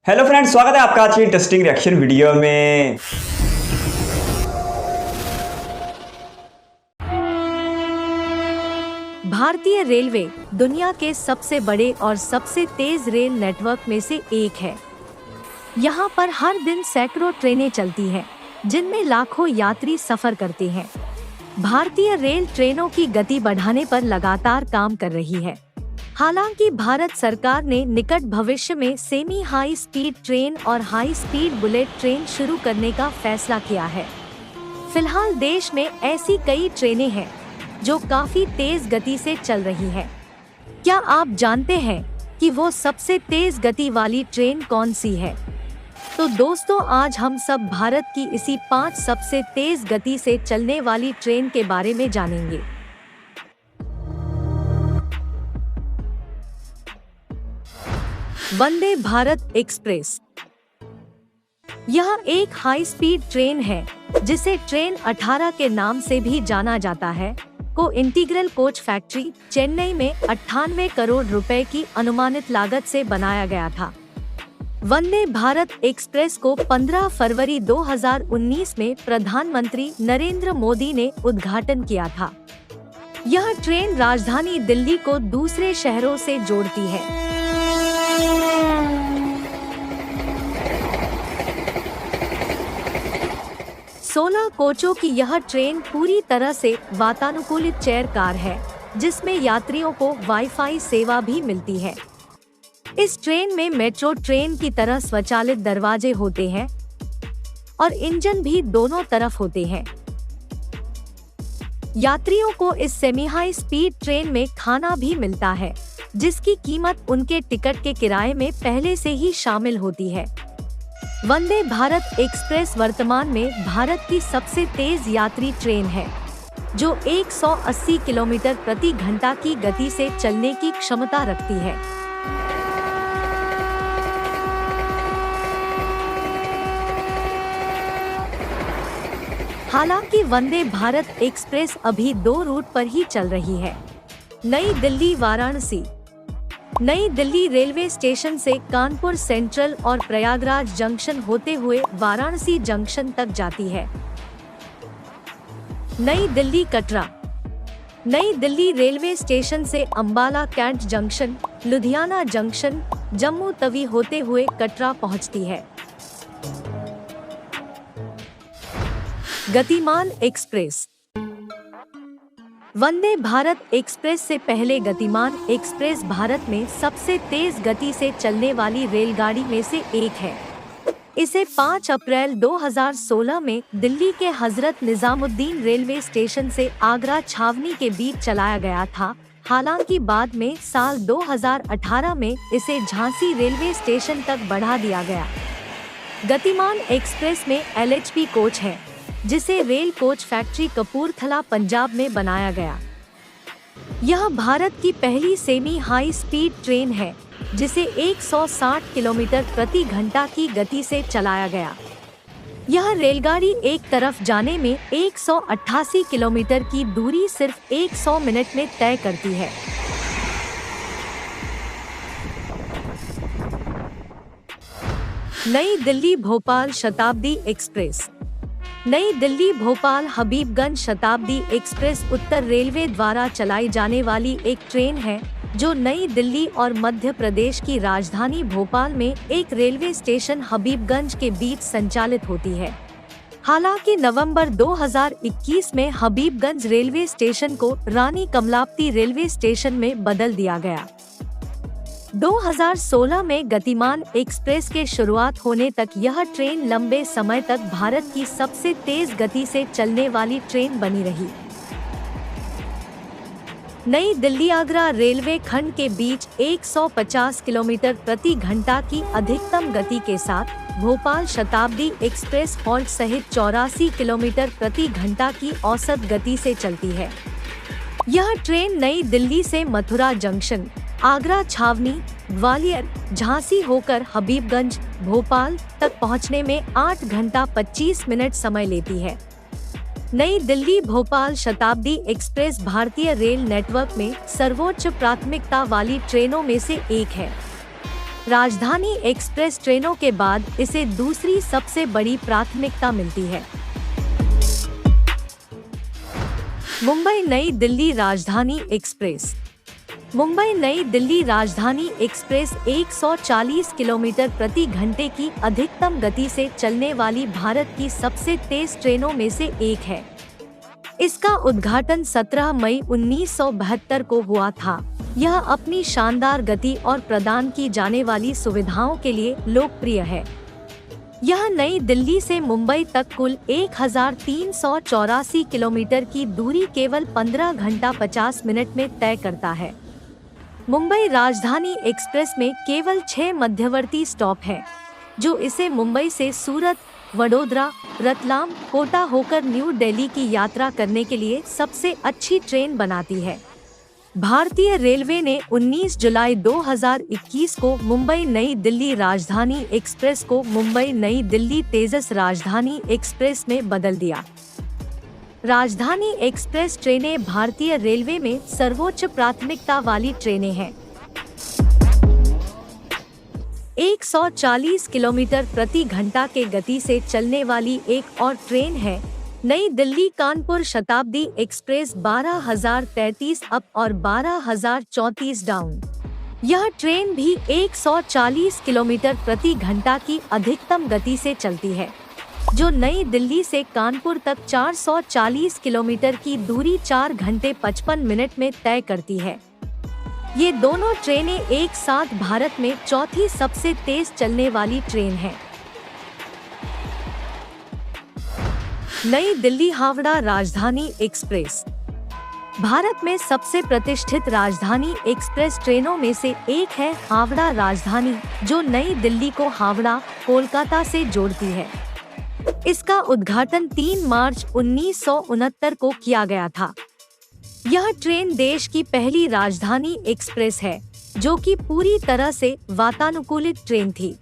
Hello friends, स्वागत है आपका आज की इंटरेस्टिंग रिएक्शन वीडियो में। भारतीय रेलवे दुनिया के सबसे बड़े और सबसे तेज रेल नेटवर्क में से एक है। यहाँ पर हर दिन सैकड़ों ट्रेनें चलती हैं, जिनमें लाखों यात्री सफर करते हैं। भारतीय रेल ट्रेनों की गति बढ़ाने पर लगातार काम कर रही है। हालांकि भारत सरकार ने निकट भविष्य में सेमी हाई स्पीड ट्रेन और हाई स्पीड बुलेट ट्रेन शुरू करने का फैसला किया है। फिलहाल देश में ऐसी कई ट्रेनें हैं जो काफी तेज गति से चल रही है। क्या आप जानते हैं कि वो सबसे तेज गति वाली ट्रेन कौन सी है? तो दोस्तों, आज हम सब भारत की इसी 5 सबसे तेज गति से चलने वाली ट्रेन के बारे में जानेंगे। वंदे भारत एक्सप्रेस। यह एक हाई स्पीड ट्रेन है जिसे ट्रेन 18 के नाम से भी जाना जाता है। को इंटीग्रल कोच फैक्ट्री चेन्नई में 98 करोड़ रुपए की अनुमानित लागत से बनाया गया था। वंदे भारत एक्सप्रेस को 15 फरवरी 2019 में प्रधानमंत्री नरेंद्र मोदी ने उद्घाटन किया था। यह ट्रेन राजधानी दिल्ली को दूसरे शहरों से जोड़ती है। 16 कोचों की यह ट्रेन पूरी तरह से वातानुकूलित चेयर कार है, जिसमें यात्रियों को वाईफाई सेवा भी मिलती है। इस ट्रेन में मेट्रो ट्रेन की तरह स्वचालित दरवाजे होते हैं और इंजन भी दोनों तरफ होते हैं। यात्रियों को इस सेमी हाई स्पीड ट्रेन में खाना भी मिलता है, जिसकी कीमत उनके टिकट के किराए में पहले से ही शामिल होती है। वंदे भारत एक्सप्रेस वर्तमान में भारत की सबसे तेज यात्री ट्रेन है, जो 180 किलोमीटर प्रति घंटा की गति से चलने की क्षमता रखती है। हालांकि वंदे भारत एक्सप्रेस अभी 2 रूट पर ही चल रही है। नई दिल्ली वाराणसी। नई दिल्ली रेलवे स्टेशन से कानपुर सेंट्रल और प्रयागराज जंक्शन होते हुए वाराणसी जंक्शन तक जाती है। नई दिल्ली कटरा। नई दिल्ली रेलवे स्टेशन से Ambala cantt junction, Ludhiana junction, Jammu Tawi होते हुए कटरा पहुंचती है। गतिमान एक्सप्रेस। वंदे भारत एक्सप्रेस से पहले गतिमान एक्सप्रेस भारत में सबसे तेज गति से चलने वाली रेलगाड़ी में से एक है। इसे 5 अप्रैल 2016 में दिल्ली के हजरत निजामुद्दीन रेलवे स्टेशन से आगरा छावनी के बीच चलाया गया था। हालांकि बाद में साल 2018 में इसे झांसी रेलवे स्टेशन तक बढ़ा दिया गया। गतिमान एक्सप्रेस में LHP कोच है, जिसे rail coach factory Kapurthala Punjab में बनाया गया। यह भारत की पहली सेमी हाई स्पीड ट्रेन है जिसे 160 किलोमीटर प्रति घंटा की गति से चलाया गया। यह रेलगाड़ी एक तरफ जाने में 188 किलोमीटर की दूरी सिर्फ 100 मिनट में तय करती है। नई दिल्ली भोपाल शताब्दी एक्सप्रेस। नई दिल्ली भोपाल हबीबगंज शताब्दी एक्सप्रेस उत्तर रेलवे द्वारा चलाई जाने वाली एक ट्रेन है, जो नई दिल्ली और मध्य प्रदेश की राजधानी भोपाल में एक रेलवे स्टेशन हबीबगंज के बीच संचालित होती है। हालांकि नवंबर 2021 में हबीबगंज रेलवे स्टेशन को रानी कमलापति रेलवे स्टेशन में बदल दिया गया। 2016 में गतिमान एक्सप्रेस के शुरुआत होने तक यह ट्रेन लंबे समय तक भारत की सबसे तेज गति से चलने वाली ट्रेन बनी रही। नई दिल्ली आगरा रेलवे खंड के बीच 150 किलोमीटर प्रति घंटा की अधिकतम गति के साथ भोपाल शताब्दी एक्सप्रेस हॉल्ट सहित 84 किलोमीटर प्रति घंटा की औसत गति से चलती है। यह ट्रेन नई दिल्ली से मथुरा जंक्शन, आगरा छावनी, ग्वालियर, झांसी होकर हबीबगंज, भोपाल तक पहुंचने में 8 घंटा 25 मिनट समय लेती है। नई दिल्ली भोपाल शताब्दी एक्सप्रेस भारतीय रेल नेटवर्क में सर्वोच्च प्राथमिकता वाली ट्रेनों में से एक है। राजधानी एक्सप्रेस ट्रेनों के बाद इसे दूसरी सबसे बड़ी प्राथमिकता मिलती है। मुंबई नई दिल्ली राजधानी एक्सप्रेस। मुंबई नई दिल्ली राजधानी एक्सप्रेस 140 किलोमीटर प्रति घंटे की अधिकतम गति से चलने वाली भारत की सबसे तेज ट्रेनों में से एक है। इसका उद्घाटन 17 मई 1972 को हुआ था। यह अपनी शानदार गति और प्रदान की जाने वाली सुविधाओं के लिए लोकप्रिय है। यह नई दिल्ली से मुंबई तक कुल 1384 किलोमीटर की दूरी केवल 15 घंटा 50 मिनट में तय करता है। मुंबई राजधानी एक्सप्रेस में केवल 6 मध्यवर्ती स्टॉप हैं, जो इसे मुंबई से सूरत, वडोदरा, रतलाम, कोटा होकर न्यू दिल्ली की यात्रा करने के लिए सबसे अच्छी ट्रेन बनाती है। भारतीय रेलवे ने 19 जुलाई 2021 को मुंबई नई दिल्ली राजधानी एक्सप्रेस को मुंबई नई दिल्ली तेजस राजधानी एक्सप्रेस में बदल दिया। राजधानी एक्सप्रेस ट्रेनें भारतीय रेलवे में सर्वोच्च प्राथमिकता वाली ट्रेनें हैं। 140 किलोमीटर प्रति घंटा के गति से चलने वाली एक और ट्रेन है नई दिल्ली कानपुर शताब्दी एक्सप्रेस 12,033 अप और 12,034 डाउन। यह ट्रेन भी 140 किलोमीटर प्रति घंटा की अधिकतम गति से चलती है, जो नई दिल्ली से कानपुर तक 440 किलोमीटर की दूरी 4 घंटे 55 मिनट में तय करती है। ये दोनों ट्रेनें एक साथ भारत में चौथी सबसे तेज चलने वाली ट्रेन है। नई दिल्ली हावड़ा राजधानी एक्सप्रेस। भारत में सबसे प्रतिष्ठित राजधानी एक्सप्रेस ट्रेनों में से एक है हावड़ा राजधानी, जो नई दिल्ली को हावड़ा, कोलकाता से जोड़ती है। इसका उद्घाटन 3 मार्च 1969 को किया गया था। यह ट्रेन देश की पहली राजधानी एक्सप्रेस है, जो कि पूरी तरह से वातानुकूलित ट्रेन थी।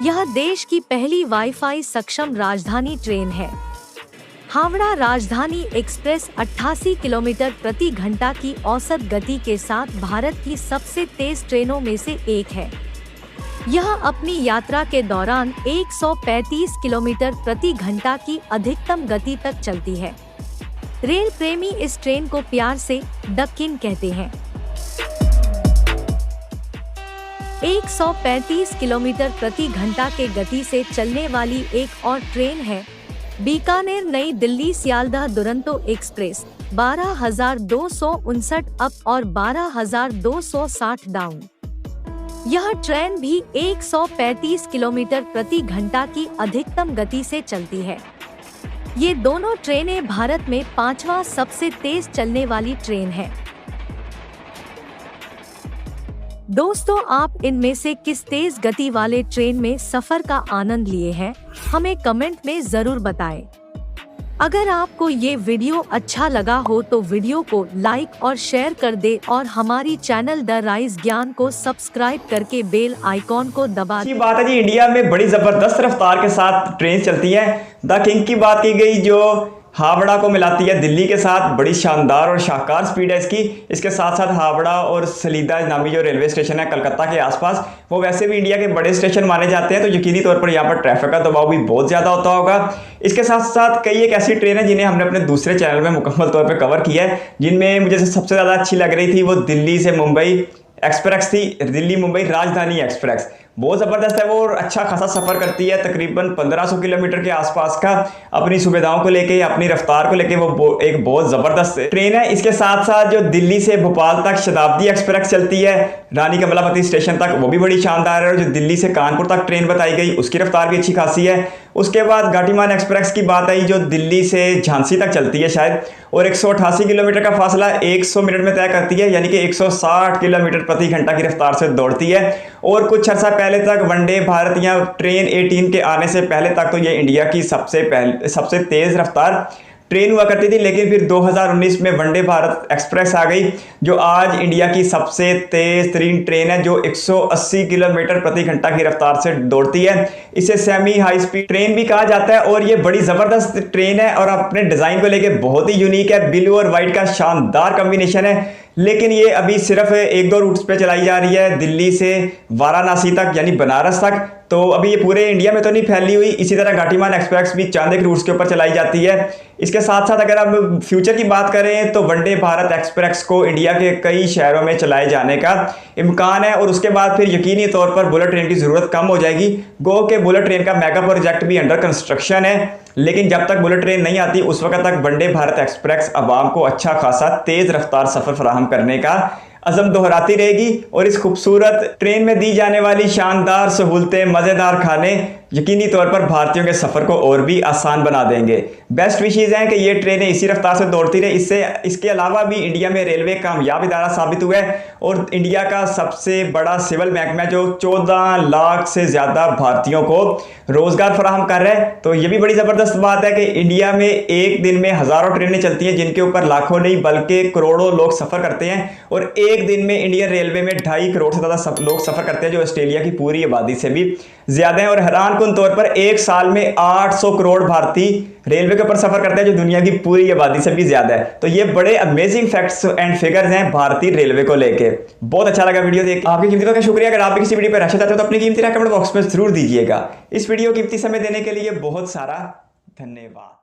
यह देश की पहली वाईफाई सक्षम राजधानी ट्रेन है। हावड़ा राजधानी एक्सप्रेस 88 किलोमीटर प्रति घंटा की औसत गति के साथ भारत की सबसे तेज ट्रेनों में से एक है। यह अपनी यात्रा के दौरान 135 किलोमीटर प्रति घंटा की अधिकतम गति तक चलती है। रेल प्रेमी इस ट्रेन को प्यार से द किंग कहते हैं। 135 किलोमीटर प्रति घंटा के गति से चलने वाली एक और ट्रेन है बीकानेर नई दिल्ली सियालदह दुरंतो एक्सप्रेस 12,259 अप और 12,260 डाउन। यह ट्रेन भी 135 किलोमीटर प्रति घंटा की अधिकतम गति से चलती है। ये दोनों ट्रेनें भारत में 5वां सबसे तेज चलने वाली ट्रेन है। दोस्तों, आप इनमें से किस तेज गति वाले ट्रेन में सफर का आनंद लिए हैं? हमें कमेंट में जरूर बताएं। अगर आपको ये वीडियो अच्छा लगा हो तो वीडियो को लाइक और शेयर कर दे और हमारी चैनल द राइज ज्ञान को सब्सक्राइब करके बेल आइकॉन को दबा दें। बात है जी, इंडिया में बड़ी जबरदस्त रफ्तार के साथ ट्रेन चलती है। द किंग की बात की गई, जो हावड़ा को मिलाती है दिल्ली के साथ। बड़ी शानदार और शाहकार स्पीड है इसकी। इसके साथ साथ हावड़ा और सलीदा नामी जो रेलवे स्टेशन है कलकत्ता के आसपास, वो वैसे भी इंडिया के बड़े स्टेशन माने जाते हैं, तो यकीनी तौर पर यहाँ पर ट्रैफिक का दबाव भी बहुत ज़्यादा होता होगा। इसके साथ साथ कई एक ऐसी ट्रेन है जिन्हें हमने अपने दूसरे चैनल में मुकम्मल तौर पर कवर किया है, जिनमें मुझे सबसे ज़्यादा अच्छी लग रही थी वो दिल्ली से मुंबई एक्सप्रेस थी। दिल्ली मुंबई राजधानी एक्सप्रेस बहुत ज़बरदस्त है वो, और अच्छा खासा सफ़र करती है। तकरीबन 1500 किलोमीटर के आसपास का अपनी सुविधाओं को लेके, अपनी रफ्तार को लेके वो एक बहुत ज़बरदस्त ट्रेन है। इसके साथ साथ जो दिल्ली से भोपाल तक शताब्दी एक्सप्रेस चलती है रानी कमलापति स्टेशन तक, वो भी बड़ी शानदार है। और जो दिल्ली से कानपुर तक ट्रेन बताई गई, उसकी रफ्तार भी अच्छी खासी है। उसके बाद गतिमान एक्सप्रेस की बात आई, जो दिल्ली से झांसी तक चलती है शायद, और 188 किलोमीटर का फासला 100 मिनट में तय करती है, यानी कि 160 किलोमीटर प्रति घंटा की रफ्तार से दौड़ती है। और कुछ अर्सा पहले तक वनडे भारत या ट्रेन 18 के आने से पहले तक तो ये इंडिया की सबसे तेज़ रफ्तार ट्रेन हुआ करती थी। लेकिन फिर 2019 में वंदे भारत एक्सप्रेस आ गई, जो आज इंडिया की सबसे तेज तरीन ट्रेन है, जो 180 किलोमीटर प्रति घंटा की रफ्तार से दौड़ती है। इसे सेमी हाई स्पीड ट्रेन भी कहा जाता है, और ये बड़ी ज़बरदस्त ट्रेन है और अपने डिज़ाइन को लेके बहुत ही यूनिक है। ब्लू और वाइट का शानदार कॉम्बिनेशन है। लेकिन ये अभी सिर्फ 1-2 रूट्स पे चलाई जा रही है, दिल्ली से वाराणसी तक यानी बनारस तक। तो अभी ये पूरे इंडिया में तो नहीं फैली हुई। इसी तरह घाटीमान एक्सप्रेस भी चांद एक रूट्स के ऊपर चलाई जाती है। इसके साथ साथ अगर हम फ्यूचर की बात करें तो वंदे भारत एक्सप्रेस को इंडिया के कई शहरों में चलाए जाने का इम्कान है, और उसके बाद फिर यकीनी तौर पर बुलेट ट्रेन की ज़रूरत कम हो जाएगी। गो के बुलेट ट्रेन का मेगा प्रोजेक्ट भी अंडर कंस्ट्रक्शन है, लेकिन जब तक बुलेट ट्रेन नहीं आती उस वक्त तक वंदे भारत एक्सप्रेस आवाम को अच्छा खासा तेज़ रफ्तार सफ़र फराहम करने का अज़म दोहराती रहेगी। और इस खूबसूरत ट्रेन में दी जाने वाली शानदार सहूलतें, मज़ेदार खाने यकीनी तौर पर भारतीयों के सफ़र को और भी आसान बना देंगे। बेस्ट विशेज़ हैं कि ये ट्रेनें इसी रफ्तार से दौड़ती रहे। इसके अलावा भी इंडिया में रेलवे कामयाब इदारा साबित हुआ है, और इंडिया का सबसे बड़ा सिविल महकमा जो 14 लाख से ज़्यादा भारतीयों को रोज़गार फराहम कर रहा है। तो ये भी बड़ी ज़बरदस्त बात है कि इंडिया में एक दिन में हज़ारों ट्रेनें चलती हैं, जिनके ऊपर लाखों नहीं बल्कि करोड़ों लोग सफ़र करते हैं। और एक दिन में इंडियन रेलवे में 2.5 करोड़ से ज़्यादा लोग सफ़र करते हैं, जो ऑस्ट्रेलिया की पूरी आबादी से भी ज़्यादा है। और हैरानकुन तौर पर एक साल में 800 करोड़ भारतीय रेलवे के ऊपर सफ़र करते हैं, जो दुनिया की पूरी आबादी से भी ज़्यादा है। तो ये बड़े अमेजिंग फैक्ट्स एंड फिगर्स हैं भारतीय रेलवे को लेके। बहुत अच्छा लगा वीडियो देख। आपकी कीमती वक्त का शुक्रिया। अगर आप भी किसी वीडियो पर राशि चाहते हो तो अपनी कीमती राय कमेंट बॉक्स में जरूर दीजिएगा। इस वीडियो कीमती समय देने के लिए बहुत सारा धन्यवाद।